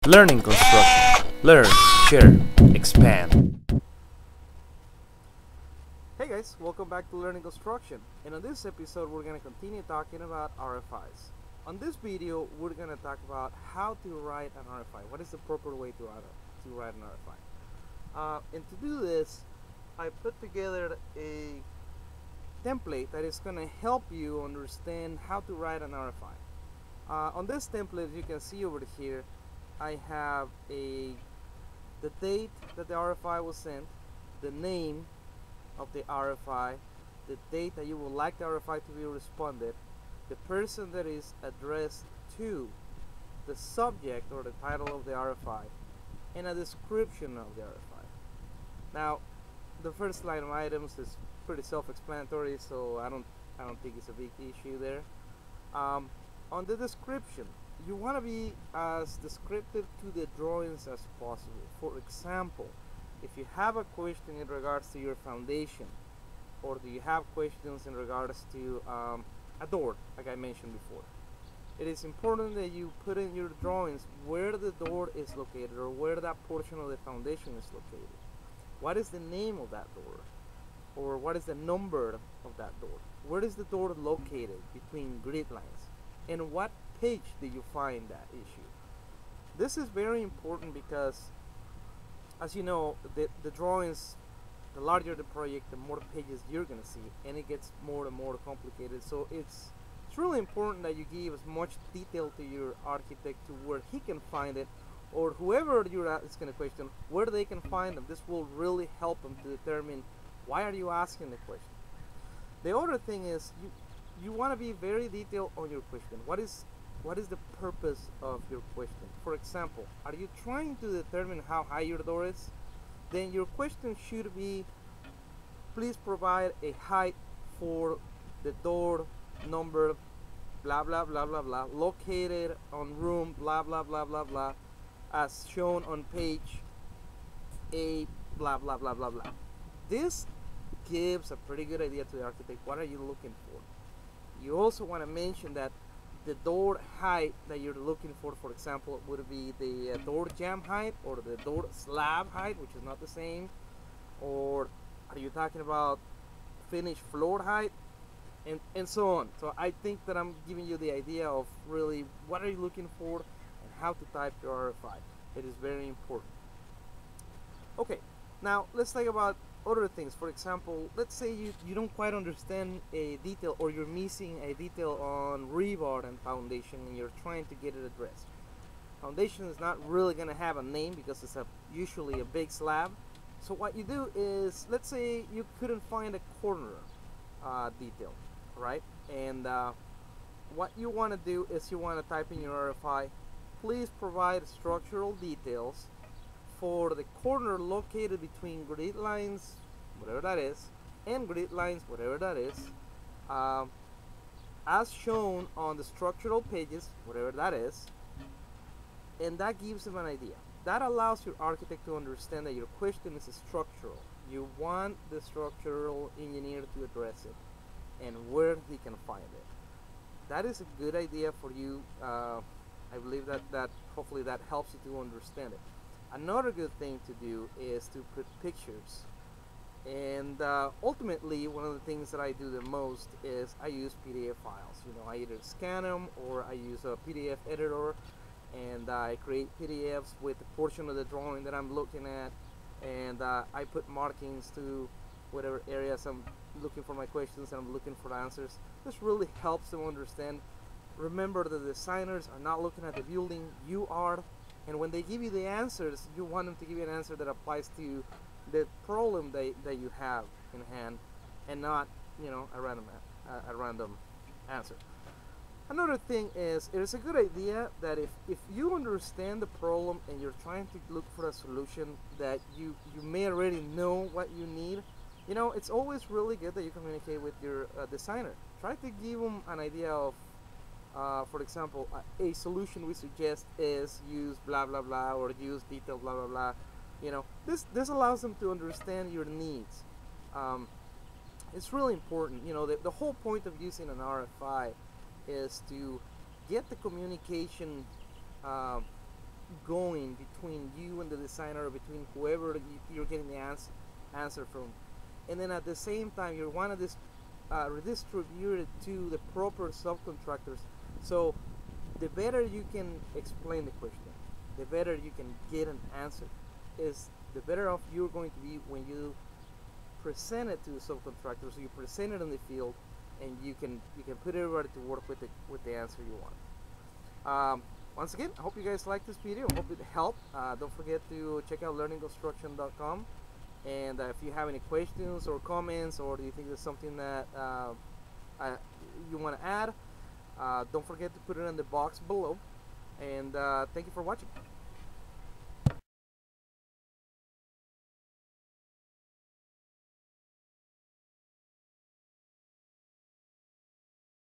Learning construction. Learn, share, expand. Hey guys, welcome back to Learning Construction. And on this episode, we're going to continue talking about RFIs. On this video, we're going to talk about how to write an RFI. What is the proper way to write an RFI? And to do this, I put together a template that is going to help you understand how to write an RFI. On this template, as you can see over here, I have the date that the RFI was sent, the name of the RFI, the date that you would like the RFI to be responded, the person that is addressed to, the subject or the title of the RFI, and a description of the RFI. Now, the first line of items is pretty self-explanatory, so I don't think it's a big issue there. On the description, you want to be as descriptive to the drawings as possible. For example, if you have a question in regards to your foundation, or do you have questions in regards to a door, like I mentioned before, it is important that you put in your drawings where the door is located, or where that portion of the foundation is located. What is the name of that door, or what is the number of that door? Where is the door located between grid lines, and what page do you find that issue? This is very important because, as you know, the drawings, the larger the project, the more pages you're going to see, and it gets more and more complicated. So it's really important that you give as much detail to your architect to where he can find it, or whoever you're asking the question, where they can find them. This will really help them to determine why are you asking the question. The other thing is you want to be very detailed on your question. What is the purpose of your question? For example, are you trying to determine how high your door is? Then your question should be, please provide a height for the door number blah blah blah blah blah, located on room blah blah blah blah blah, as shown on page 8 blah blah blah blah blah. This gives a pretty good idea to the architect. What are you looking for? You also want to mention that the door height that you're looking for example, would be the door jamb height, or the door slab height, which is not the same, or are you talking about finished floor height, and so on. So I think that I'm giving you the idea of really what are you looking for and how to type your RFI. It is very important. Okay, now let's talk about other things. For example, let's say you don't quite understand a detail, or you're missing a detail on rebar and foundation, and you're trying to get it addressed. Foundation is not really going to have a name because it's usually a big slab. So what you do is, let's say you couldn't find a corner detail, right? And what you want to do is you want to type in your RFI, please provide structural details for the corner located between grid lines, whatever that is, and grid lines, whatever that is, as shown on the structural pages, whatever that is, and that gives them an idea. That allows your architect to understand that your question is structural. You want the structural engineer to address it, and where he can find it. That is a good idea for you. I believe that hopefully that helps you to understand it. Another good thing to do is to put pictures, and ultimately one of the things that I do the most is I use PDF files. You know, I either scan them or I use a PDF editor, and I create PDFs with the portion of the drawing that I'm looking at, and I put markings to whatever areas I'm looking for my questions and I'm looking for answers. This really helps them understand. Remember, the designers are not looking at the building, you are. And when they give you the answers, you want them to give you an answer that applies to the problem that you have in hand, and not, you know, a random answer. Another thing is, it is a good idea that if you understand the problem and you're trying to look for a solution that you may already know what you need, you know, it's always really good that you communicate with your designer. Try to give them an idea of, for example, a solution we suggest is use blah blah blah, or use detail blah blah blah. You know, this allows them to understand your needs. It's really important. You know, the whole point of using an RFI is to get the communication going between you and the designer, or between whoever you're getting the answer from. And then at the same time, you want to redistribute it to the proper subcontractors. So the better you can explain the question, the better you can get an answer, is the better off you're going to be when you present it to the subcontractors. So you present it in the field, and you can put everybody to work with the answer you want. Once again, I hope you guys like this video. I hope it helped. Don't forget to check out learningconstruction.com. And if you have any questions or comments, or do you think there's something that you want to add, don't forget to put it in the box below. And thank you for watching.